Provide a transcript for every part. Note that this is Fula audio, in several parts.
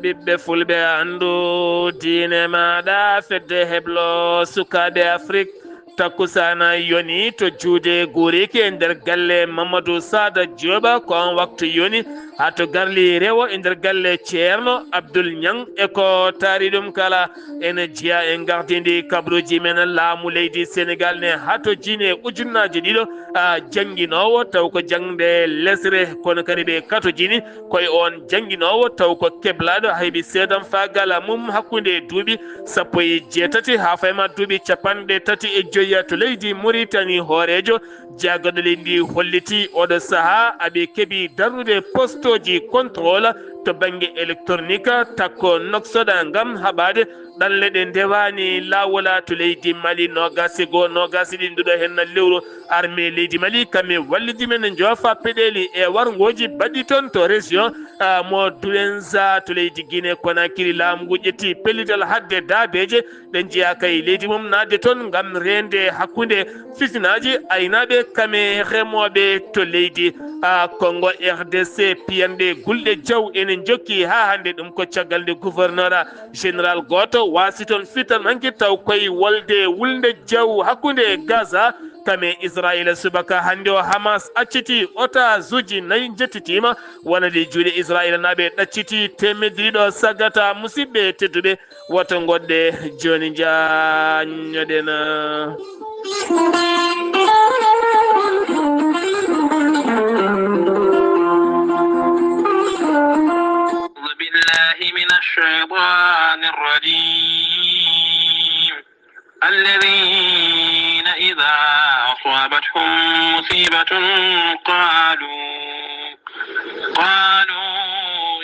ɓiɓɓe fulɓe andu diine maɗa fedde heblo sukaɓe Afrique takkusana yoni to juude guriki e nder galle Mamadou Sada Dioba ko on waktu yoni ha to garli rewo e nder galle ceerno Abdoul Niang e ko taari ɗum kala ene jeeya e gardidi kabruji men laamu leydi Sénégal ne ha to jine ujunnaje ɗiɗo jangguinowo taw ko jangde lesre kono kadi ɓe kato jini koye on jangguinowo taw ko keblaɗo hayɓe seedam fagal mum hakkude duuɓi 18 ha fayma duuɓi 33 to leydi Mauritanie hoorejo jaggaɗo leydi holliti oɗo saaha aɓe keeɓi darnude postoji contrôle to banggue électronique takko noksoɗa gam haɓade ɗanle ɗe ndewani lawola to leydi Mali nogasi goho nogasi ɗi nduɗo hen lewru armée leydi Mali kamɓe wallidi men joofa peɗeli e wargoji baɗɗi toon to région mo Douenza to leydi Guinée Conakry laamu ƴetti pellital hadde daabeje ɗe jeeya kay leydi mum nadde toon gam rende hakkude fitinaji aynaɓe kame remoɓe to leydi Congo RDC piyanɗe Gulɗe Diaw ene jokki ha hande ɗum ko caggal nde gouverneur général goto wasi toon fitan manki taw koye wolde Wulde Diaw hakkude Gaza kame Israël subaka hande o Hamas acciti otage uji 4 jettitima wonade juuɗe Israël naɓe ɗacciti temediriɗo sagata musidɓe tedduɓe woto goɗɗe joni jañoɗen بالله من الشيطان الرجيم الذين إذا أصابتهم مصيبة قالوا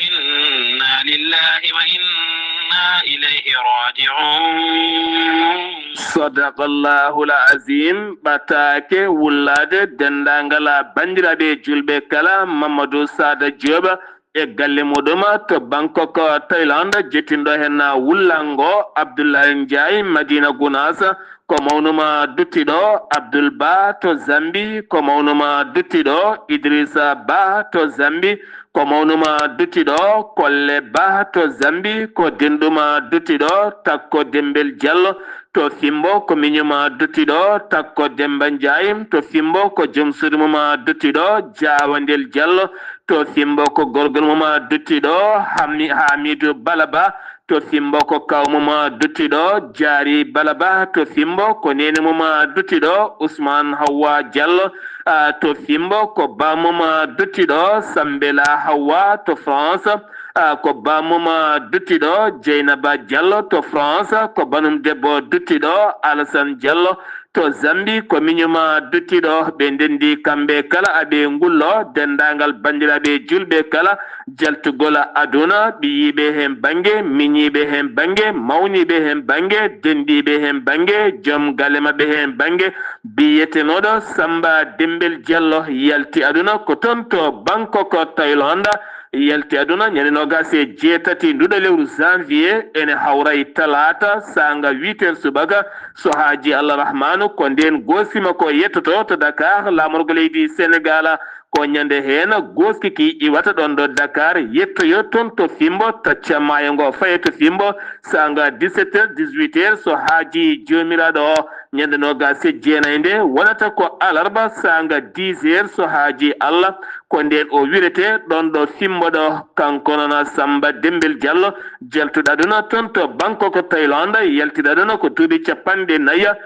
إنا لله وإنا إليه راجعون صدق الله العظيم batake wullade dendangala bandiraɓe julɓe kala Mamadou Sada Dioba e galle muɗum to Bangkok Thailand jettindo hen wullango Abdoulaye Ndiaye Madina Gounass ko mawnuma duttiɗo Abdoul Ba to Zambie ko mawnuma duttiɗo Idrissa Ba to Zambie ko mawnuma duttiɗo Kolle Ba to Zambie ko denɗuma duttiɗo Takko Dembel Diallo to Fimbo ko miñuma duttiɗo Takko Demba Ndiaye to Fimbo ko joom suudu mum duttiɗo Diawandel Diallo to Fimbo ko gorgol mum duttiɗo Hamidou Balaba to Fimbo ko kawmum duttiɗo Diary Balaba to Fimbo ko nene mum duttiɗo Ousmane Hawa Diallo to Fimbo ko bamum duttiɗo Sambela Hawa to France ko bamum duttiɗo Dieynaba Diallo to France ko banum debbo duttiɗo Alassane Diallo to Zambie ko miñuma duttiɗo ɓe ndendi kamɓe kala aɓe ngullo dendagal bandiraɓe julɓe kala jaltugol aduna ɓiyiɓe hen banggue miñiɓe hen banggue mawniɓe hen banggue dendiɓe hen banggue joom galle mabɓe hen banggue biyetenoɗo Samba Dembel Diallo yalti aduna ko toon to Bangkok Thailand yalti aduna ñande nogas e jeetati nduɗo lewru janvier ene hawray talata sanga 8h subaka so haaji Allah rahmanu ko nden gosima ko yettoto to Dakar lamorgo leydi Sénégal ko ñande hen goski ki iwata ɗon ɗo Dakar yettoyo toon to Fimbo tacca maayo ngo faye to Fimbo sanga 17h 18h so haaji jomiraɗo o ñande nogas e jeenayde nde wonata ko alarba sanga 10h so haaji Allah ko nden o wirete ɗon ɗo Fimbo ɗo kanko noon Samba Dembel Diallo jaltuɗo aduna toon to Bangkok Thailand yaltiɗo aduna ko duuɓi 46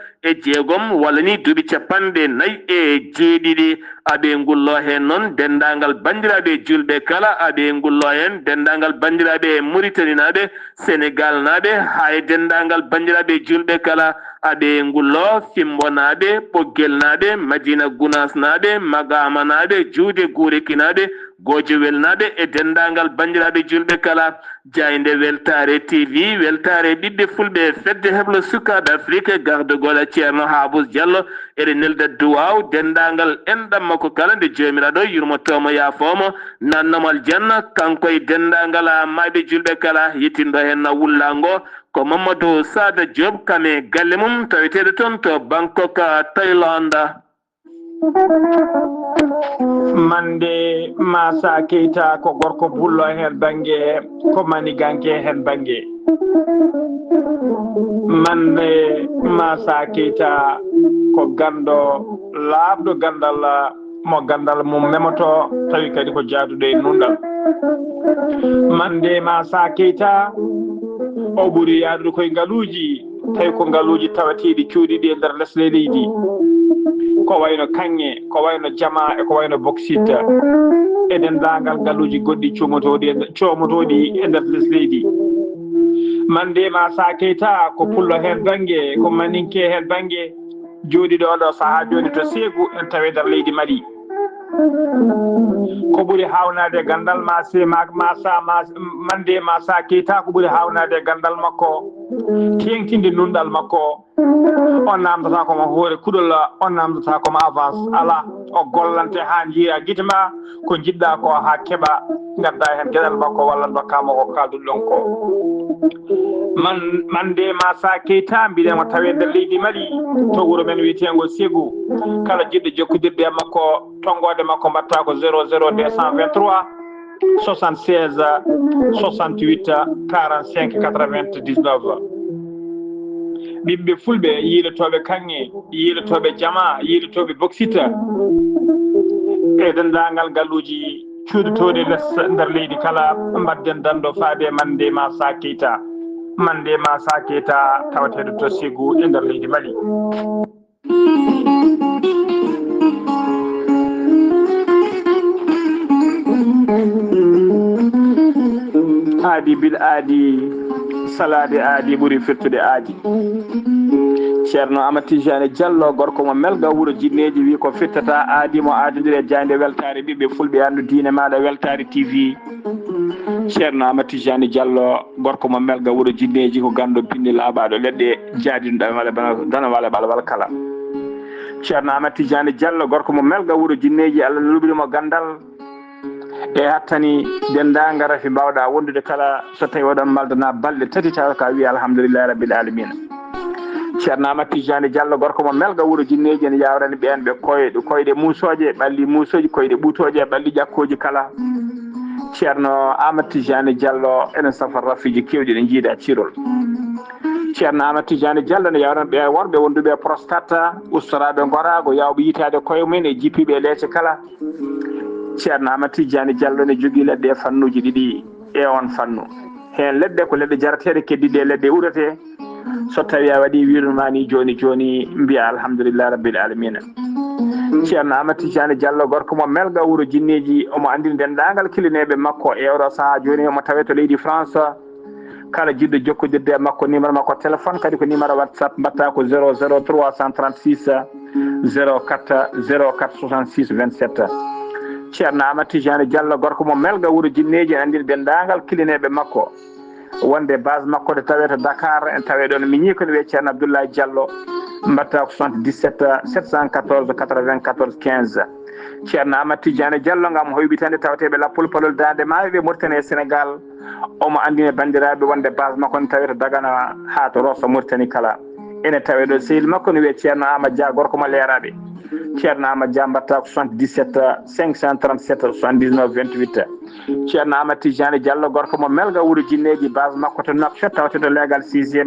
walla ni duuɓi 47 aɓe ngullo hen noon dendagal bandiraɓe julɓe kala aɓe ngullo hen dendagal bandiraɓe Mauritanie naɓe Sénégal naɓe hay dendagal bandiraɓe julɓe kala aɓe ngullo Fimbo naɓe Ɓoggel naɓe Madina Gounass naɓe Magama naɓe Juude Gureki naɓe Gojowel naɓe e dendagal bandiraɓe julɓe kala jayde Weltare TV weltare ɓiɓɓe fulɓe fedde heblo sukaɓe Afrique gardugol ceerno Habous Diallo eɗe nelda duwaw dendagal enɗamma ko kala nde jomiraɗo yurmotomo yaafomo nannomal janna kanko e dendagal maɓe julɓe kala yettindo hen wullango ko Mamadou Sada Diop kame galle mum taweteɗo toon to Bangkok Thailand mande Massa Keita ko gorko bullo hen bangue ko maniganke hen bangue mande Massa Keita ko gando labdo gandal mo gandal mum memoto tawi kadi ko jaadude e nundal mande Massa Keita o ɓuri yaadude koye ngaluuji tawi ko ngaluuji tawatiiɗi cuuɗiɗi e nder lesɗe leydi ko wayno kanŋe ko wayno jama e ko wayno boxite e denndaangal ngaluuji goɗɗi coomotooɗi e nder leydi mande Massa Keita ko pullo heen baŋnge ko maninke heen baŋnge jooɗiɗo oɗo sahaa jooni to Ségu en tawi nder leydi Mali ko ɓuri hawnade gandal mande Massa Keita ko ɓuri hawnade gandal makko tengtinde nundal makko on namdata komo hoore kuɗol on namdata komo avance ala o gollante ha jiira guite ma ko jiɗɗa ko ha keeɓa gadda hen gueɗal makko walla dokkama ko kalduɗon ko mande Massa Keita mbiɗen tawi nder leydi Mali to wuuro men wiyetego Ségu kala jiɗɗo jokkodirde e makko tongode makko mbatta ko 00223 76 68 45 99 ɓiɓɓe fulɓe yiilotoɓe kanŋe yiilotoɓe jama yiilotoɓe boxita e dendagal galluji cuuɗotoɗe nder leydi kala mbadden dando faade mande Massa Keita tawateɗo to Ségu e nder leydi Mali aadi bil aadi salade aadi ɓuuri firtude aadi ceerno Amadou Tidiani Diallo gorko mo melga wuuro jinneji wi ko fittata aadi mo aadodiri e jande weltare ɓiɓɓe fulɓe andu diine maɗa weltare TV ceerno Amadou Tidiani Diallo gorko mo melga wuuro jinneji ko gando pinni laaɓaɗo leɗɗe jaadinoɗa dana wala balbal kala ceerno Amadou Tidiani Diallo gorko mo melga wuuro jinneji Allah luɓirimo gandal e hattani dendagal rafi mbawɗa wondude kala so tawi oɗon maldana balɗe tati tawa ka wiya alhamdulillahi rabbil alamina ceerno Amadou Tidiani Diallo gorko mo melga wuuro jinneji ene yawrani ɓen ɓe koyɗe musoje ɓalli musoji koyɗe ɓuutoje ɓalli ƴakkoji kala ceerno Amadou Tidiani Diallo enen safar rafiji kewɗi ɗe jiida cirol ceerno Amadou Tidiani Diallo ne yawrani ɓe worɓe wonduɓe prostate ustoraɓe gorago yawɓe yitade koye mumen e jippiɓe leece kala ceerno Amadou Tidiani Diallo ne jogui leɗɗe e fannuji ɗiɗi e on fannu hen leɗɗe ko leɗɗe jarateɗe keddiɗe leɗɗe urete so tawi a waɗi wirnumani joni mbiya alhamdulillah rabbil alamina ceerno Amadou Tidiani Diallo gorko mo melga wuuro jinneji omo andini dendagal kilineɓe makko e oɗo saaha joni omo tawe to leydi France kala jiɗɗo jokkodirde e makko numéro makko téléphone kadi ko numéro WhatsApp mbatta ko 00336 04 66 27 ceerno Amadou Tidiani Diallo gorko mo melga wuuro jinneji en andini dendagal kilineɓe makko wonde base makko de tawe to Dakar en tawe ɗon miñi ko ne wiye ceerno Abdoulaye Diallo mbatta ko 77 714 94 15 ceerno Amadou Tidiani Diallo gam hoybitande tawateɓe lappol palol dande maayo ɓe Mauritanie e Sénégal omo andine bandiraɓe wonde base makko ne tawe to Dagana ha to Rosso Mauritanie kala ene tawe ɗo sehil makko ne wiye ceerno Amadou Dia gorko mo leeraɓe ceerno Amadou Dia mbatta ko 77 537 79 28 ceerno Amadou Tidiani Diallo gorko mo melga wuuro jinneji base makko to Nouakchott tawateɗo légal 6e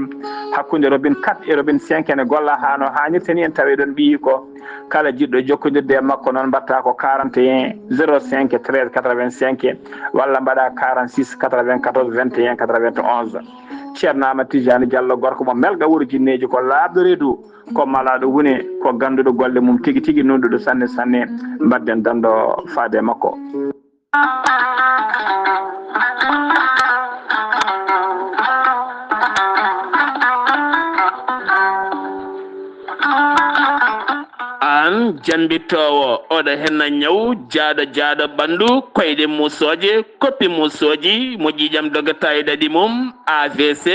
hakkude robine 4 e robine 5 ene golla ha no hannirta ni en tawi ɗon ɓiyi ko kala jiɗɗo jokkodirde e makko noon mbatta ko 41 05 13 85 walla mbaɗa 46 94 21 91 ceerno Amadou Tidiani Diallo gorko mo melga wuuro jinneji ko laaɓɗo reedu ko malaɗo wune ko ganduɗo golle mum tigui tigui nunduɗo sanne mbadden dando faade makko an janbitowo oɗo henna ñaw jaaɗo ɓandu koyɗe musoje koppi musoji mo ƴiƴam dogata e ɗaɗi mum AVC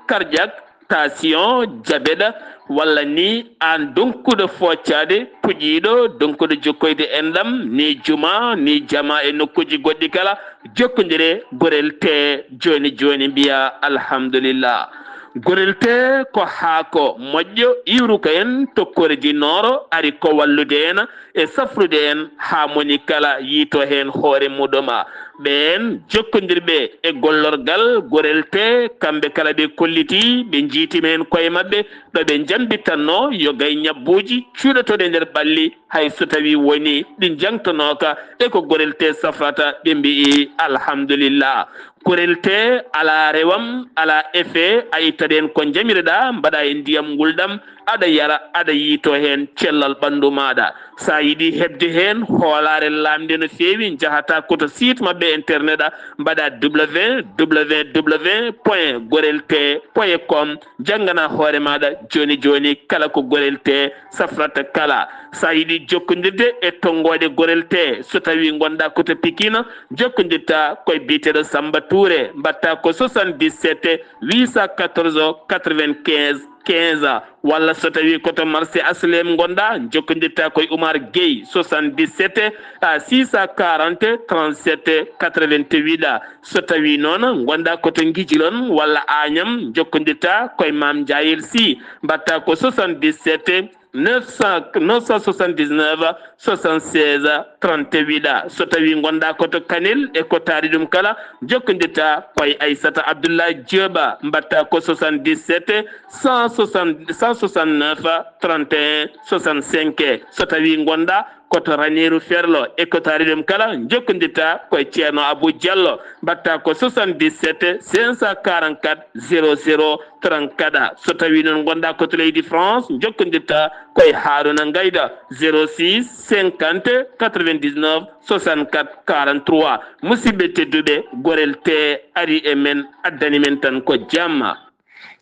cardiaque tension diabète walla ni an donkuɗo foccade puƴiɗo donkuɗo jokkoyde enɗam ni juma ni jama e nokkuji goɗɗi kala jokkodire gorel te joni mbiya alhamdulillah gorelte ko haako moƴƴo iwruka en tokkorji nooro ari ko wallude en e safrude en ha moni kala yiito hen hoore muɗuma ɓen jokkodirɓe e gollorgal gorelte kamɓe kala ɓe kolliti ɓe jiitimen koye mabɓe ɗo ɓe jambitanno yo gay ñabbuji cuuɗotoɗe nder ɓalli hay so tawi woni ɗi jangtonoka e ko gorelte safrata ɓe mbi'i alhamdulillah gorelte ala rewam ala effet a ittaɗen ko jamireɗa mbaɗa e ndiyam nguldam aɗa yara aɗa yiito hen cellal ɓandu maɗa sa yiɗi hebde hen hoolare lamde no feewi jahata koto site mabɓe internet a mbaɗa www.gorelte.com janggana hoore maɗa joni joni kala ko gorelte safrata kala sa yiɗi jokkodirde e tonggode gorelte so tawi gonɗa koto Pikine jokkodirta koye biteɗo Samba Touré mbatta ko 77 814 95 15 walla so tawi koto marché aslem gonɗa jokkodirta koye Oumar Gueye 77 640 37 88 so tawi noon gonɗa koto Guijilon walla Agnam jokkodirta koye Mame Diayel Sy mbatta ko 77 979 76 38 so tawi gonɗa koto Kanel e ko taari ɗum kala jokkodirta koye Aissata Abdoulaye Dioba mbatta ko 77 169 31 65 so tawi gonɗa koto Ranérou Ferlo e ko taari ɗum kala jokkodirta koye Ceerno Abou Diallo mbatta ko 77 544 00 34 so tawi noon gonɗa koto leydi France jokkodirta koye Harouna Gayda 06 50 99 64 43 musidɓe tedduɓe gorelte ari e men addani men tan ko jamma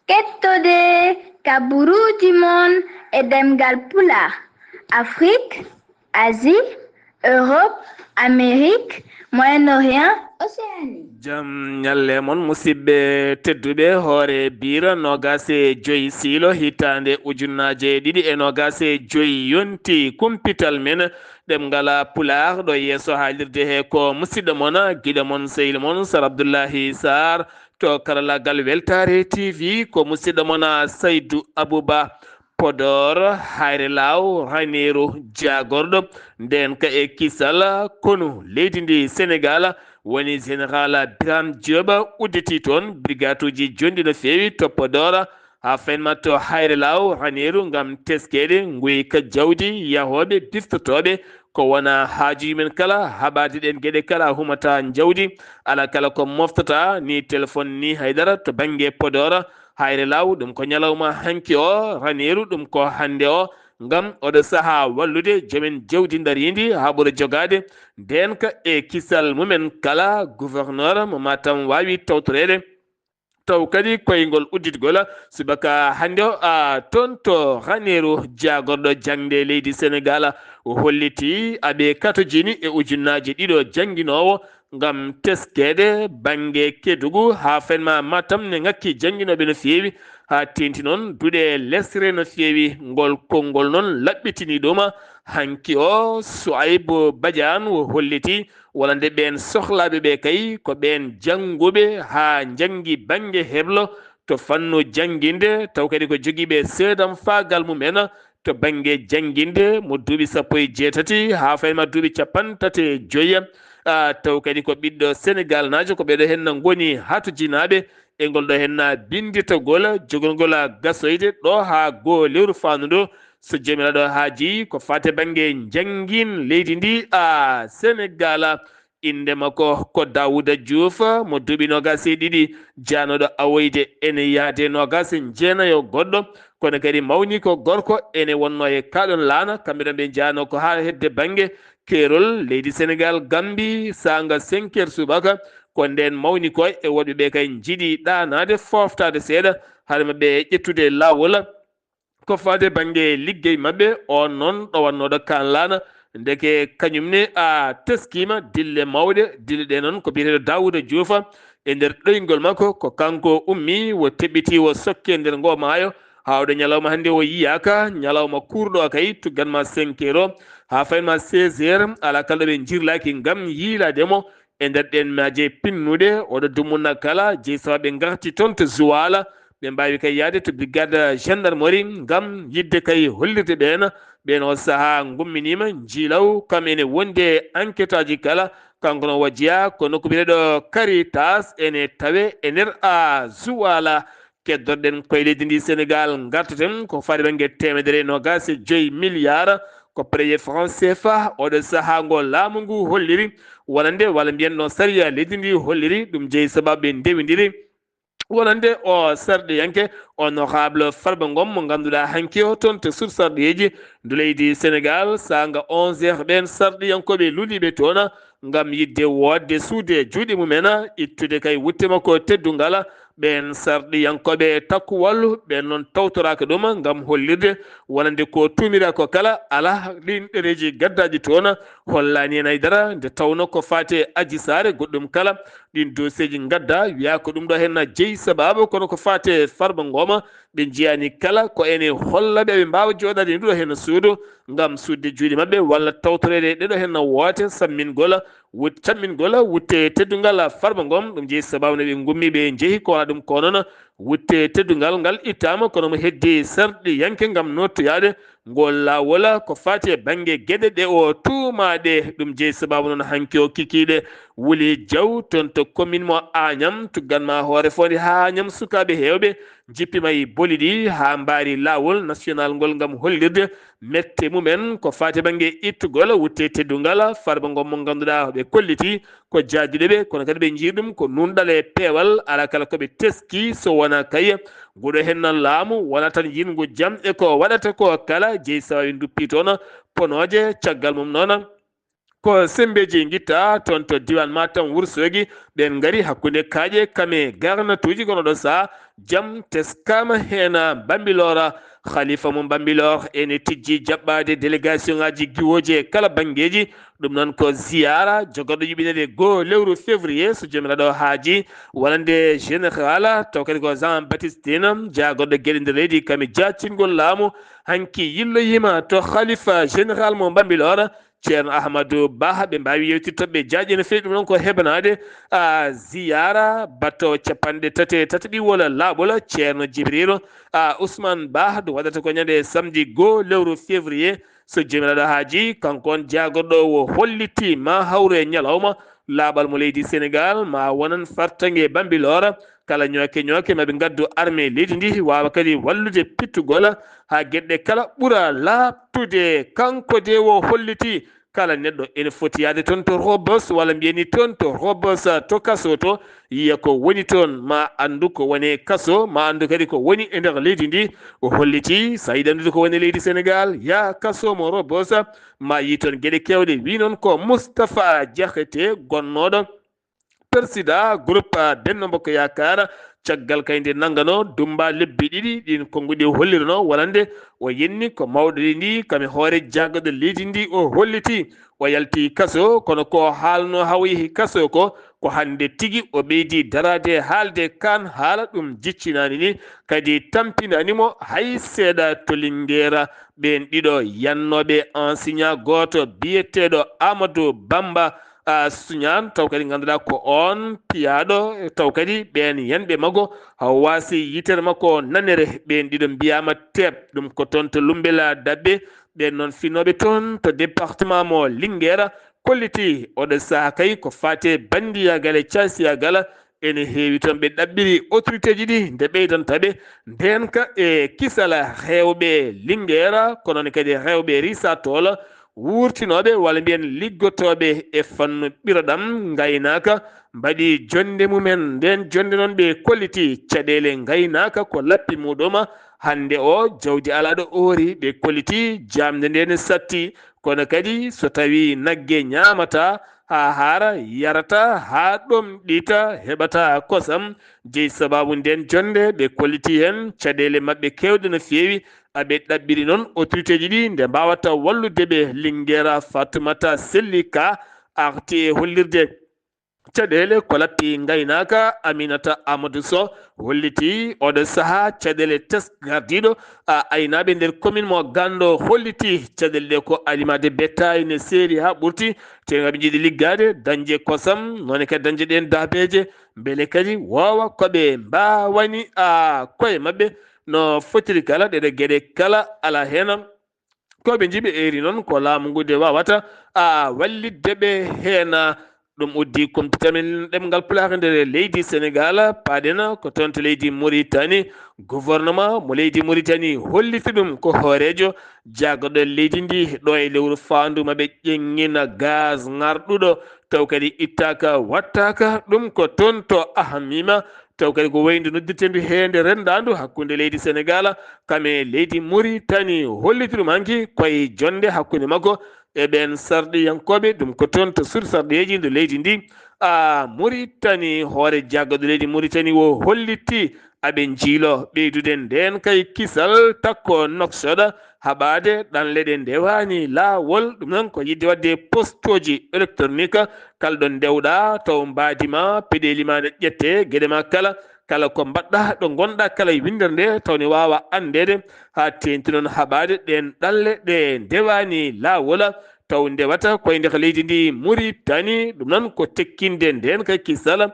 kettode kaburuji mon e demgal pula Afrique Asie Europe Amérique Moyen-Orient Océanie jam ñalle mon musidɓe tedduɓe hoore bira nogase joyi siilo hitande ujunnaje ɗiɗi e nogase joyi yonti kumpital men ɗemngala pular ɗo yeeso haalirde he ko musidɗo mon giɗo mon sehil mon Sar Abdoullahi Sarr to karallagal Weltare TV ko musidɗo mon Saydou Abouba Podor hayre law Ranérou jagorɗo nden ka e kisal konu leydi ndi Sénégal woni général Birame Diop udditi toon brigade uji jonɗi no feewi to Podor ha fenma to hayre law Ranérou gam teskede guyka jawdi yahoɓe biftotoɓe ko wona haajuji men kala haɓade ɗen gueɗe kala humata jawdi ala kala ko moftata ni téléphone ni haydara to banggue Podor hayre law ɗum ko ñalawma hanki o Ranérou ɗum ko hande o ngam oɗo saaha wallude joomen jawdi daridi ha ɓuura jogade nden ka e kisal mumen kala gouverneur mo Matam wawi tawtorede taw kadi koygol udditgol subaka hande o toon to Ranérou jagorɗo jangde leydi Sénégal o holliti aɓe katojini e ujunnaje ɗiɗo jangguinowo ngam teskede banggue Kédougou ha fenma Matam ne ngakki jangguinoɓe no feewi ha tenti noon duuɗe lesre no feewi ngol konngol noon laɓɓitini ɗum hanki o Souaibou Badiane o holliti walla nde ɓen sohlaɓe ɓe kay ko ɓen jangguɓe ha jangi banggue heblo to fannu jangguinde taw kadi ko joguiɓe seedam fagal mumen to banggue jangguinde mo duuɓi 17 ha fayma duuɓi 35 taw kadi ko ɓiɗɗo Sénégal najo ko ɓeɗo henna goni hatojinaɓe e ngol ɗo henna binditagol jogolgol gasoyde ɗo ha goo lewru fandu so jomiraɗo haaji ko fate banggue jangguin leydi ndi Sénégal inde makko ko Daouda Diouf mo duuɓi nogas e ɗiɗi janoɗo awoyde ene yaade nogas jeenayo goɗɗo kono kadi mawni ko gorko ene wonno e kaɗon laana kamɓe ɗon ɓe jano ko ha hedde banggue keerol leydi Sénégal Gambie sanga 5 heures subaka ko nden mawni ko e woɗɓe ɓe kay jiiɗi ɗanade foftade seeɗa haade mabɓe ƴettude lawol ko fade banggue liggey mabɓe on noon ɗo wannoɗo kan laana ndeke kañumne teskima dille mawɗe dille ɗe noon ko biyeteɗo Daouda Diouf e nder ɗoygol makko ko kanko ummi wo teɓɓiti wo sokke nder ngo maayo hawde ñalawma hannde o yiyaka ñalawma kurɗo kay tugganma 5 heures ha fayma 16 heures ala kala ɓe jirlaki ngam yiilademo e nder ɗen maje pinnude oɗo dumunna kala jeyi sawa ɓe garti toon to Joal ɓe mbawi kay yaade to brigade gendarmerie ngam yidde kay hollirde ɓen o saaha gumminima jiilaw kam ene wonde enquête aji kala kanko no wajjiya ko nokku biyeɗo Caritas ene tawe e nder a Zouala keddorɗen koye leydi ndi Sénégal gartaten ko fari banggue 125 milliards ko préjet franc CFA oɗo saaha ngo laamu ngu holliri wonande walla mbiyen no sariya leydi ndi holliri ɗum jeeyi sababu ndewidiri wonande o sarɗiyanke honorable Farba Ngom mo ganduɗa hanki o toon to sur sarɗiyeji ndu leydi Sénégal sanga 11h ɓen sarɗiyankoɓe luuliɓe toon ngam yidde wodde suude juuɗe mumen ittude kay wutte makko teddungal ɓen sarɗiyankoɓe takku wallu ɓen noon tawtoraka ɗum ngam hollirde wonande ko tumira ko kala ala ɗin ɗereji gaddaji toon hollani hen haydara nde tawno ko fate Adji Sarr goɗɗum kala ɗin dossier ji gadda wiya ko ɗum ɗo hen jeeyi sababu kono ko fate Farba Ngom ɓe jiyani kala ko ene hollaɓe ɓe mbawa joɗade nduɗo hen suudu ngam sudde juuɗe mabɓe walla tawtorede ɗeɗo hen woote sammingol cammingol wutte teddungal Farba Ngom ɗum jeeyi sababu no ɓe gummi ɓe jeehi ko wona ɗum ko noon wutte teddungal ngal ittama kono mo heddi sarɗi yanke ngam nottoyade ngol lawol ko fati e banggue gueɗe ɗe o tuumaɗe ɗum jeeyi sababu noon hanki o kikiɗe Wuli Diaw toon to commune mo Agnam tugganma hoore fonde ha Agnam sukaɓe hewɓe jippima e boli ɗi ha mbaari lawol national ngol ngam hollirde mette mumen ko fati banggue ittugol wutte teddungal Farba Ngom mo ganduɗa ɓe kolliti ko jaaduɗeɓe kono kadi ɓe jiiɗum ko nunɗal e peewal ala kala koɓe teski so wona kay guuɗo hen laamu wona tan yingu jaam e ko waɗata ko kala jeeyi sababu duppi toon ponoje caggal mum noon ko sembeji guitta toon to diwan Matam Wourossogui ɓen gaari hakkude kaaƴe kame garnatuji kono ɗo saaha jaam teskama hen Bambilor Khalifa mo Bambilor ene tijji jaɓɓade délégation ngaji giwoji e kala banggueji ɗum noon ko ziyara jogorɗo yuɓinede 2 lewru février so jomiraɗo haaji wonande général taw kadi ko Jean Baptiste Tine jagorɗo gueɗe nder leydi kame jacingol laamu hanki yilloyima to Khalifa général mo Bambilor ceerno Ahmadou Ba ɓe mbawi yewtittoɓe jaaƴi no fewi ɗum noon ko heɓanade ziyara bato capanɗe tati ɗiwol laaɓol ceerno Djibril Ousmane Ba ɗum waɗata ko ñande samedi 2 lewru février so jomiraɗo haaji kankon jagorɗo o holliti ma hawre ñalawma laaɓal mo leydi Sénégal ma wonan fartangue Bambilor kala ñooke maɓe gaddu armée leydi ndi wawa kadi wallude pittugol ha gueɗɗe kala ɓuura labtude kanko de o holliti kala neɗɗo ene foti yaade toon to Rebeuss walla mbiyeni toon to Rebeuss to kaso to yiya ko woni toon ma andu ko woni kaso ma andu kadi ko woni e nder leydi ndi o holliti sa yiɗi andude ko woni leydi Sénégal ya kaso mo Rebeuss ma yi toon gueɗe kewɗe wi noon ko Moustapha Diakhaté gonnoɗo président groupe Benno Bokk Yakar caggal kayde nangano dumba lebbi ɗiɗi ɗin konguɗi hollirno wonande o yenni ko mawɗo ndi kame hoore jaggaɗo leydi ndi o holliti o yalti kaso kono ko haalno hawi kaso ko hande tigi o ɓeydi darade haalde kan haala ɗum jiccinani ni kadi tampinanimo hay seeɗa to Linguére ɓen ɗiɗo yannoɓe enseignant goto biyeteɗo Amadou Bamba suñan taw kadi ganduɗa ko on piyaɗo taw kadi ɓen yanɓe maggo haw wasi yitere makko nanere ɓen ɗiɗo mbiyama teeb ɗum ko toon to Lumbela Dabbe ɓen noon finnoɓe toon to département mo Linguére kolliti oɗo saaha kay ko fate bandiyagal e casiyagal ene heewi toon ɓe ɗaɓɓiri autorité ji ɗi nde ɓeydantaɓe ndenka e kisala rewɓe Linguére kono kadi rewɓe Risatol wurtinoɓe walla mbiyen liggotoɓe e fannu ɓiroɗam gaynaka mbaɗi jonde mumen nden jonde noon ɓe kolliti caɗele gaynaka ko lappi muɗum hande o jawdi alaɗo oori ɓe kolliti jamde nden satti kono kadi so tawi naggue ñamata ha haara yarata ha ɗom ɗita heɓata kosam jeeyi sababu nden jonde ɓe kolliti hen caɗele mabɓe kewɗe no fewi aɓe ɗaɓɓiri noon autorité ji ɗi nde mbawata wallude ɓe Linguére Fatoumata Selli Ka arti e hollirde caɗele ko lappi gaynaka Aminata Amadou Sow holliti oɗo saaha caɗele tesgardiɗo aynaɓe nder commune mo Gando holliti caɗele ɗe ko alimade bétail ne seeri ha ɓurti tegaɓe jiiɗi liggade dañde kosam none kadi dañde ɗen dabeje beele kadi wowa koɓe mbawani koye mabɓe no fotiri kala ɗeɗe gueɗe kala ala hen koɓe jiiɓe eri noon ko laamu ngu de wawata walliddeɓe hen ɗum uddi kumtitamen ɗemgal pulaar nder leydi Sénégal paɗena ko toon to leydi Mauritanie gouvernement mo leydi Mauritanie holliti ɗum ko hoorejo jaggoɗo leydi ndi ɗo e lewru fandu maɓe ƴeŋŋina gaz ngarɗuɗo taw kadi ittaka wattaka ɗum ko toon to ahamima taw kadi ko wayde noddirtendu heende rendandu hakkude leydi Sénégal kame leydi Mauritanie holliti ɗum hanki koye jonde hakkude makko e ɓen sarɗiyankoɓe ɗum ko toon to suuɗi sarɗiyeji ndo leydi ndi Mauritanie hoore jaggoɗo leydi Mauritanie o holliti aɓe jiilo ɓeydude nden kay kisal takko noksoɗa haɓade ɗanle ɗe ndewani laawol ɗum noon ko yidde wadde postoji électronique kala ɗo ndewɗa taw mbadima peɗelima ne ƴette gueɗe ma kala ko mbaɗɗa ɗo gonɗa kala e windere nde tawne wawa andede ha tenti noon haɓade ɗen ɗanle ɗe ndewani lawola taw ndewata koye nder leydi ndi Mauritanie ɗum noon ko tekkinde nden kay kisal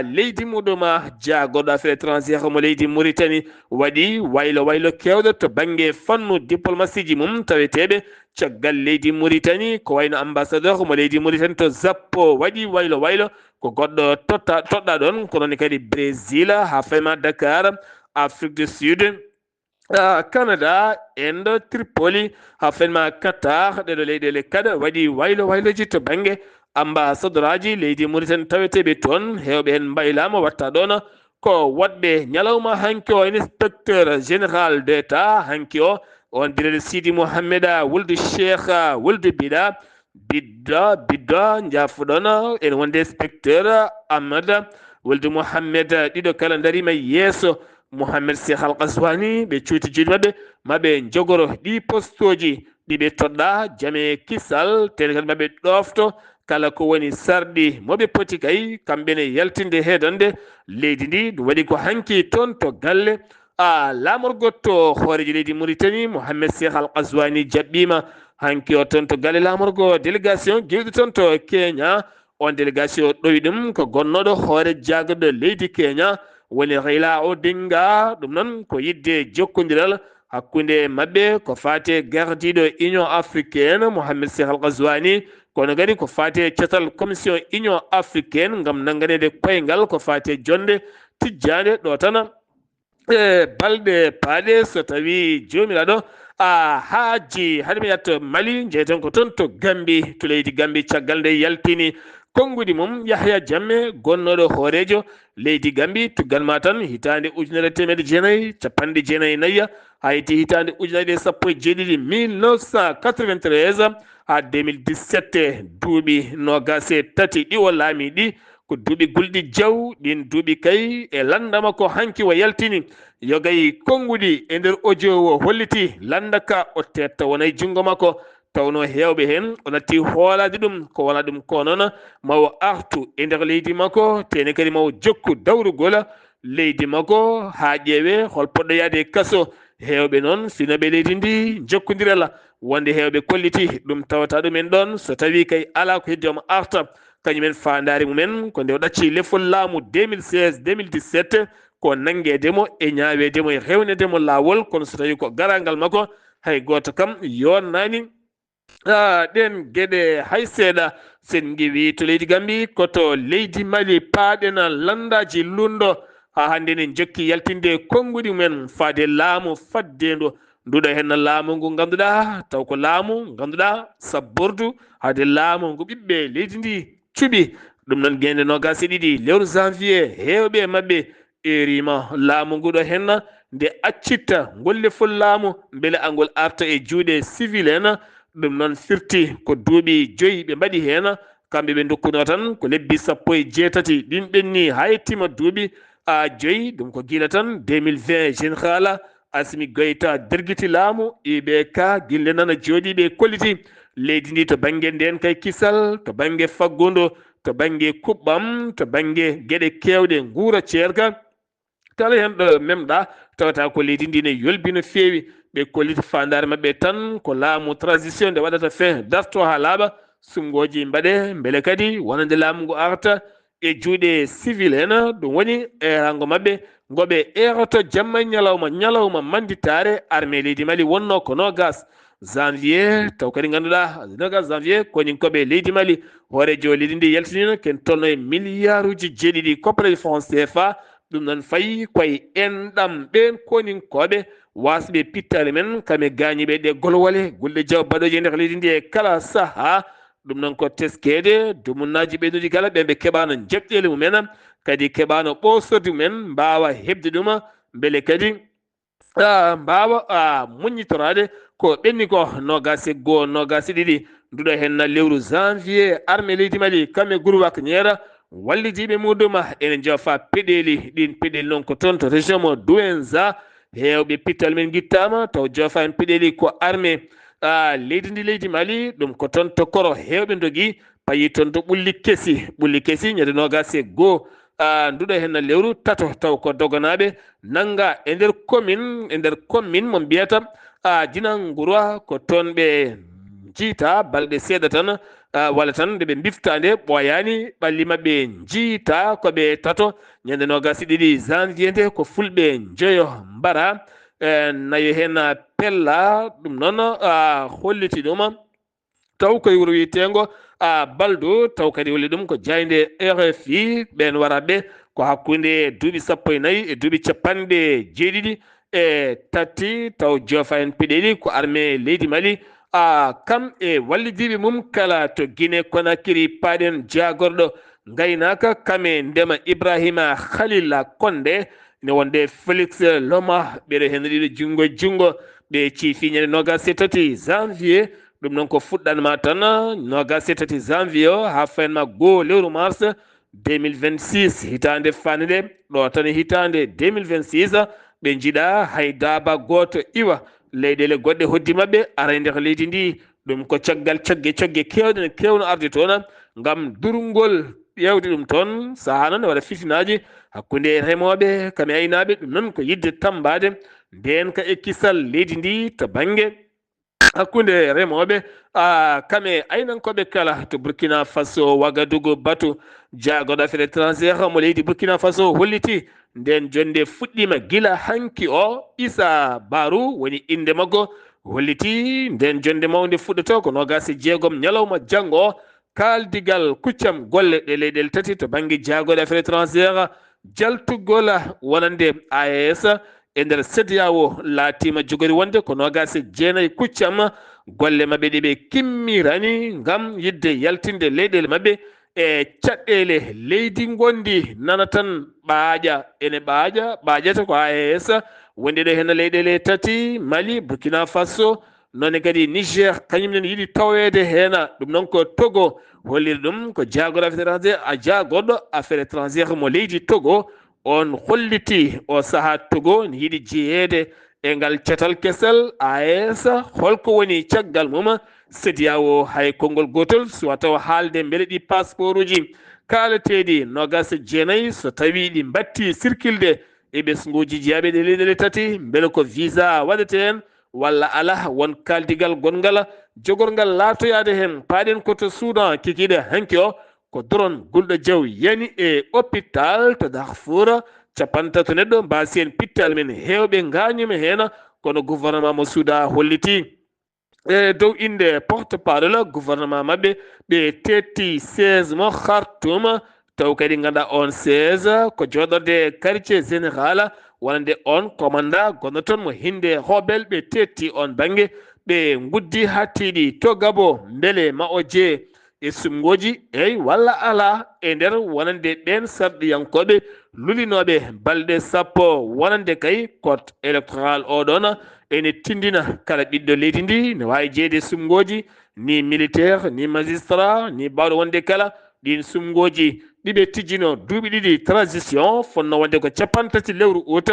leydi muɗum jagoɗo affaire étrangére mo leydi Mauritanie waɗi waylo kewɗo to banggue fannu diplomatie ji mum taweteɓe caggal leydi Mauritanie ko wayno ambassadeur mo leydi Mauritanie to Zappo waɗi waylo ko goɗɗo toɗɗa ɗon ko noon kadi Brésil ha fayma Dakar Afrique du Sud Canada Inde Tripoli ha fayma Qatar ɗeɗo leyɗele kada waɗi wayloji to banggue ambassadeur aji leydi Mauritanie taweteɓe toon hewɓe hen mbaylama watta ɗon ko waɗɓe ñalawma hanki o inspecteur général d' état hanki o on bireɗo Sidi Mohamed wulde Cheikh wulde bidda jafuɗon en wonde inspecteur Ahmad wulde Mohamed ɗiɗo kala darima yeeso Mohamed Cheikh Al Qaswani ɓe cuuti jiiɗi mabɓe maɓe jogoro ɗi postoji ɗiɓe toɗɗa jaame kisal tene kadi maɓe ɗofto kala ko woni sarɗi moɓe poti kay kamɓene yaltinde heedande leydi ndi ɗum waɗi ko hanki toon to galle lamorgo to hooreji leydi Mauritanie Mohamed Cheikh Al Qaswani jaɓɓima hanki o toon to galle lamorgo délégation guilɗo toon to Kenya on délégation ɗowi ɗum ko gonnoɗo hoore jaggoɗo leydi Kenya woni Raila Odinga ɗum noon ko yidde jokkodiral hakkude mabɓe ko fate gardiɗo Union africaine Mohamed Cheikh Al Qaswani kono kadi ko fate cetal commission Union africaine gam nanganede koyngal ko fate jonde tijjande ɗo tan balɗe paaɗe so tawi jomiraɗo haaji haɗe mi yetto Mali jeyten ko toon to Gambie to leydi Gambie caggal nde yaltini konngudi mum Yahya Jammeh gonnoɗo hoorejo leydi Gambie tugganma tan hitande ujunere temedde jeenayyi capanɗe jeenayyi nayya ha yetti hitande ujunere sappo e jeeɗiɗi 1993 ha 2017 duuɓi nogase tati ɗi o laami ɗi ko duuɓi gulɗi jaw ɗin duuɓi kay e landama ko hanki o yaltini yogay konngudi e nder audio o holliti landaka o tetta wonay junngo makko tawno hewɓe hen o natti hoolade ɗum ko wona ɗum ko noon mawo artu e nder leydi makko tene kadi mawo jokku dawrugol leydi makko ha ƴeewe hol poɗɗo yaade kaso hewɓe noon sinoɓe leydi ndi jokkodirala wonde hewɓe kolliti ɗum tawata ɗumen ɗon so tawi kay ala ko heddi omo arta kañumen fandare mumen ko nde o ɗacci lefol laamu 2016 2017 ko nanguedemo e ñawedemo e rewnedemo lawol kono so tawi ko garangal makko hay goto kam yonnani ɗen gueɗe hay seeɗa sen giwi to leydi Gambie koto leydi Mali paaɗena landaji lundo ha hande ne jokki yaltinde konngudi mumen faade laamu faddendu nduɗo hen laamu ngu ganduɗa taw ko laamu ganduɗa sabbordu hade laamu ngu ɓiɓɓe leydi ndi cuɓi ɗum noon gende nogas e ɗiɗi lewru janvier hewɓe mabɓe erima laamu nguɗo hen nde accitta golle fol laamu beele angol arta e juuɗe civil en ɗum noon firti ko duuɓi 5 ɓe mbaɗi hen kamɓe ɓe dokkuno tan ko lebbi 17 ɗin ɓenni ha yettima duuɓi 5 ɗum ko guila tan 2020 général Assimi Goïta derguiti laamu IBK guille nana jooɗi ɓe kolliti leydi ndi to banggue nden kay kisal to banggue faggudu to bange kuɓɓam to bange geɗe kewɗe nguura ceerka kala hen ɗo memɗa tawata ko leydi ndi ne yolbi no feewi ɓe kolliti fandare mabɓe tan ko laamu transition nde waɗata fin darto ha laaɓa sumgoji mbaɗe beele kadi wonande laamu ngu arta e juuɗe civil en ɗum woni erango mabɓe goɓe eroto jamma ñalawma manditare armée leydi Mali wonno ko nogas janvier taw kadi ganduɗa nogas janvier koñin koɓe leydi Mali hoorejo leydi ndi yaltinino ken tolno e milliard uji jeeɗiɗi coppere franc CFA ɗum noon fayi koye enɗam ɓen koninkoɓe wasɓe pittale men kame gañiɓe ɗe golwale gulɗe jaw baɗoje e nder leydi ndi e kala saaha ɗum noon ko teskede dumunnaji ɓeyduɗi kala ɓe keɓano jeɓɗele mumen kadi keɓano ɓosorde mumen mbawa hebde ɗum beele kadi mbawa muñitorade ko ɓenni ko nogas e goho nogas e ɗiɗi nduɗo hen lewru janvier armée leydi Mali kamɓe groupe ñeera wallidiɓe muɗum ene jofa peɗeli ɗin peɗeli noon ko toon to région mo Douentza hewɓe pittal men guittama taw jofa en peɗeli ko armée leydi ndi leydi Mali ɗum ko toon to koro hewɓe dogui payi toon to ɓulli kesi ñande nogas e goho nduɗo hen lewru tato taw ko doganaɓe nanga e nder commune mo mbiyata Djinangoura ko toon ɓe jiita balɗe seeɗa tan walla tan nde ɓe biftande ɓoyani ɓalli mabɓe jiita koɓe tato ñande nogas e ɗiɗi janvier nde ko fulɓe jeeyo mbara nayo hen pella ɗum noon holliti ɗum taw koye wuuro wiyetengo baldo taw kadi holli ɗum ko jayde RFI ɓen waraɓe ko hakkude duuɓi 14 e duuɓi 50 e tati taw jofa en peɗeli ko armée leydi Mali kam e wallidiɓe mum kala to Guinée Conakry paɗen jagorɗo gaynaka kame ndema Ibrahima Khalil Condé ne wonde Félix Loma ɓeɗo hen ɗiɗo jungo ɓe ciifi ñande nogas e tati janvier ɗum noon ko fuɗɗanma tan nogas e tati janvier o ha fayanma goho lewru mars 2026 hitande fande nde ɗo tan hitande 2026 ɓe jiiɗa hay daaba goto iwa leyɗele goɗɗe hoddi mabɓe ara e nder leydi ndi ɗum ko caggal coggue kewɗe ne kewno arde toon gam durgol ƴewde ɗum toon saaha noon ne waɗa fitinaji hakkude remoɓe kame aynaɓe ɗum noon ko yidde tambade nden ka ekkisal leydi ndi to banggue hakkude remoɓe kame aynankoɓe kala to Burkina Faso Ouagadougou Batu jagoɗo affaire étrangère mo leydi Burkina Faso holliti nden jonde fuɗɗima gila hanki o Issa Barou woni inde makko holliti nden jonde mawde fuɗɗoto ko nogas e jeegom ñalawma janggo o kaldigal kuccam golle ɗe leyɗele tati to banggue jagoɗe affaire étrangère jaltugol wonande AES e nder CEDEAO laatima jogori wonde ko nogas e jeenayyi kuccam golle mabɓe ɗe ɓe kimmirani gam yidde yaltinde leyɗele mabɓe e caɗɗele leydi gondi nana tan ɓaaƴa ene ɓaaƴata ko AES wonde ɗo hen leyɗele tati Mali Burkina Faso nonne kadi Niger kañum nene yiiɗi tawede hen ɗum noon ko Togo holliri ɗum ko jagoɗo affaire étrangère mo leydi Togo on holliti o saaha Togo ne yiiɗi jeeyede e ngal cetal kesal AES holko woni caggal mum CEDEAO hay konngol gotol suwa taw haalde beele ɗi passeport uji kalateɗi nogas e jeenayyi so tawi ɗi batti circulde e ɓesguji jeeyaɓe ɗe leyɗele tati beele ko visa waɗete hen walla ala won kaldigal gongal jogorgal latoyade hen paɗen koto Soudan kikiɗe hanki o ko drone gulɗo jaw yani e hôpital to Darfour capantato neɗɗo mbasi en pittal men hewɓe gañuma hen kono gouvernement mo Soudan holliti e dow inde porte parole gouvernement mabɓe ɓe tetti 16 mo Khartoum taw kadi ganduɗa on 16 ko joɗorde quartier général wonande on commandant gonno toon mo hinde Hobel ɓe tetti on banggue ɓe guddi hattiɗi to Gabo beele ma o jee e sumgoji eyyi walla ala e nder wonande ɓen sarɗiyankoɓe lulinoɓe balɗe sappo wonande kay code électoral oɗon ene tindina kala ɓiɗɗo leydi ndi ne wawi jeeyde sumgoji ni militaire ni magistrat ni bawɗo wonde kala ɗin sumgoji ɗiɓe tijjino duuɓi ɗiɗi transition fonno wonde ko capantati lewru août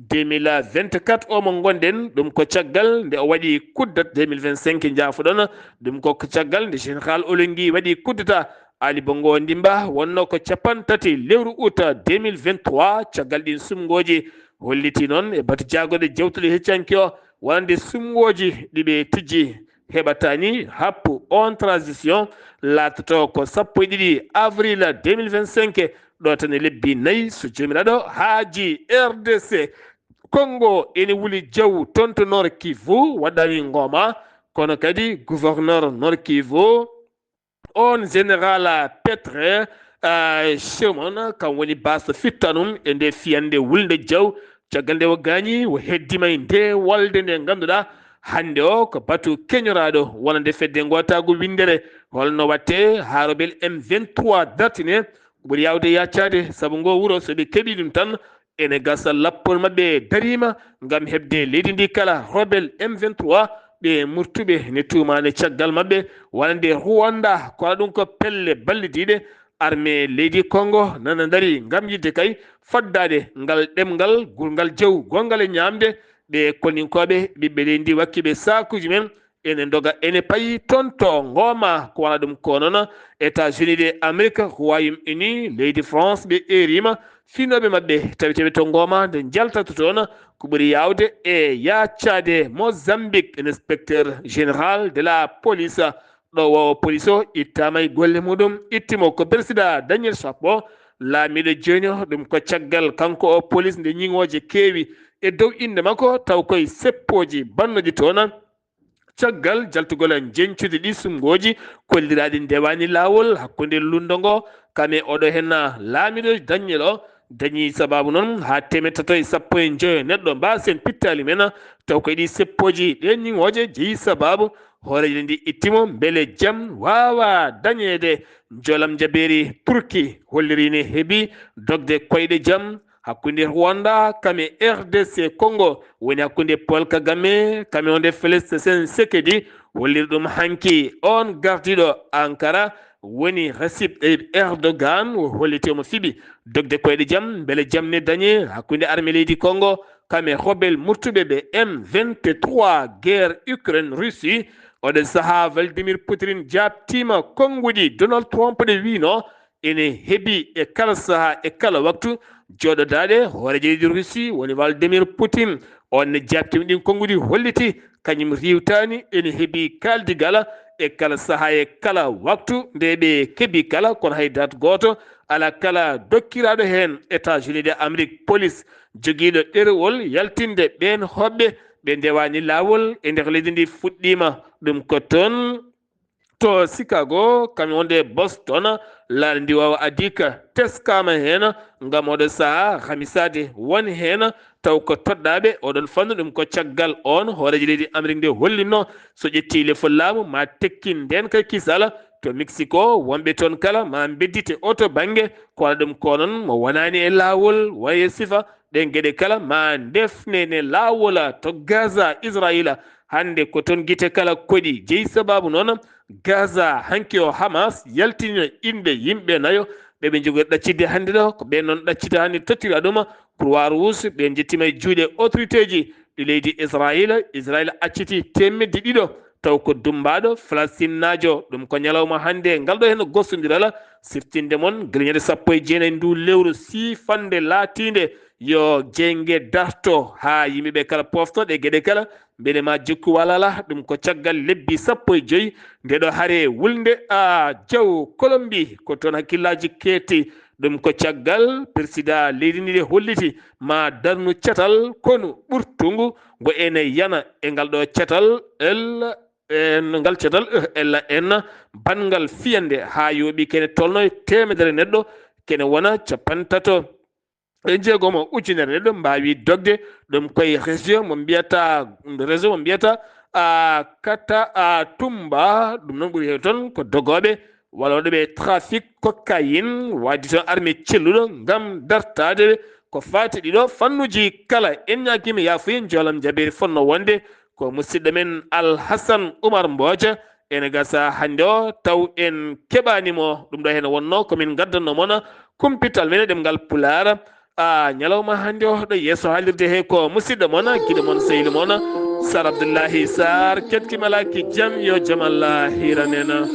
2024 o mo gonɗen ɗum ko caggal nde o waɗi kuddat 2025 jaafoɗon ɗum ko caggal nde général Olengui waɗi kuddata ali bongo ndimba wonno ko capantati lewru août 2023 caggal ɗin sumgoji holliti noon e batu jagode jewtude heccanki o wonande sumgoji ɗiɓe tijji heɓatani happu on transition latoto ko 12 avril 2025 ɗo tan e lebbi 4 so jomiraɗo haaji RDC Congo ene wuli jaw tonto Nord Kivu waɗɗani ngoma kono kadi gouverneur Nord Kivu on général Petre Shimon kam woni basa fittanum e nde fiyande wulde jaw caggal nde o gañi o heddima e nde walde nde ganduɗa hande o ko batu keñoraɗo wonande fedde gotago windere holno watte harobel M23 dartine ɓuri yawde yaccade saabu ngo wuuro soɓe keeɓi ɗum tan ene gasa lappol mabɓe darima gam hebde leydi ndi kala rebel M23 ɓe murtuɓe ne tumane caggal mabɓe wonande Rwanda kono ɗum ko pelle ballidiɗe armée leydi Congo nana dari gam yidde kay faddade ngal ɗemgal gurgal jaw gongal e ñamde ɓe koninkoɓe ɓiɓɓe leydi wakkiɓe sakuji men ene doga ene payi toon to ngoma ko wana ɗum ko noon États-Unis de Amérique Royaume-Uni leydi France ɓe erima finoɓe mabɓe tawiteɓe to ngoma nde jaltata toon ko ɓuuri yawde e yaccade Mozambique inspecteur général de la police ɗo wo police o ittama e golle muɗum ittimo ko président Daniel Chapo laamiɗo joni ɗum ko caggal kanko o police nde ñiŋoje keewi e dow inde makko taw koye seppoji bannoji toon caggal jaltugol en jencude ɗi sumgoji kolliraɗi ndewani lawol hakkude lundo ngo kame oɗo henna laamiɗo Daniel o dañi sababu noon ha temetato e sappo e joyo neɗɗo mbasen pittali men taw koye ɗi seppoji ɗe ñiŋoje jeeyi sababu hooreje ndi ittimo beele jaam wawa dañede jolam jaberi Turki hollirine heeɓi dogde koyɗe jaam hakkude Rwanda kame RDC Congo woni hakkude Paul Kagame kame onde Félix Tshisekedi holliri ɗum hanki on gardiɗo Ankara woni Recep Tayyip Erdogan hollitemo fiɓi dogde koyɗe jaam beele jaam ne dañe hakkude armée leydi Congo kame rebel murtuɓe ɓe M23 guerre Ukraine Russie oɗon saaha Vladimir Poutine jabtima konguɗi Donald Trump ɗe wino ene heeɓi e kala saaha e kala waktu joɗodade hooreje leydi Russie woni Vladimir Poutine on ne jabtima ɗin konguɗi holliti kañum riwtani ene heeɓi kaldigal e kala saaha e kala waktu nde ɓe keeɓi kala kono hay date goto ala kala dokkiraɗo hen États-Unis de Amérique police joguiɗo ɗerewol yaltinde ɓen hoɓɓe ɓe ndewani lawol e nder leydi ndi fuɗɗima ɗum ko toon to Chicago kañum wonde Boston laaɗa ndi wawa adika teskama hen gam oɗo saaha hamisade woni hen taw ko toɗɗaɓe oɗon fannu ɗum ko caggal on hooreje leydi Amérique nde hollino so ƴetti lefol laamu ma tekkin nden kay kisala to Mexico wonɓe toon kala ma beddite oto banggue ko waɗa ɗum ko noon mo wonani e lawol waye sifa ɗen gueɗe kala ma defnene lawola to Gaza Israila hande ko toon guite kala koɗi jeeyi sababu noon Gaza hanki o Hamas yaltini inde yimɓe nayo ɓeɓe jogori ɗaccidde hande ɗo ko ɓen noon ɗaccita hande tottira ɗum Croix Rouge ɓe jettima e juuɗe autorité ji ɗi leydi Israila acciti temmedde ɗiɗo taw ko dumbaɗo Palestine najo ɗum ko ñalawma hande ngal ɗo hen gostodiral siftinde moon gueɗe 19 ndu lewru sifande laatinde yo jeygue darto ha yimɓeɓe kala poftoɗe gueɗe kala beele ma jokku walala ɗum ko caggal lebbi 15 ndeɗo haare wulde jaw Colombie ko toon hakkillaji keeti ɗum ko caggal président leydi ndi holliti ma darnu catal kono ɓurtugu ngo ene yana e ngal ɗo catal ngal catal ella en bangal fiyande ha yooɓi kene tolno temedere neɗɗo kene wona 50 e jeegomo ujunere neɗɗo mbawi dogde ɗum koye région mo mbiyata kata Tumba ɗum noon ɓuuri heew toon ko dogoɓe walloɓe trafic cocaïne waddi toon armé celluɗo gam dartade ko fati ɗiɗo fannuji kala en ñakima yafuyen jolam jaberi fonno wonde ko musidɗo men Alhassane Oumar Mbodja ene gasa hande o taw en keɓanimo ɗum ɗo hen wonno komin gaddanno moon kumpital men ɗemgal Pulaar ñalawma hande o ɗo yesso haalirde he ko musidɗo moon guiɗo moon sehili moon Sar Abdoullahi Sarr kettimalaki jaam yo jaam Allah hiranena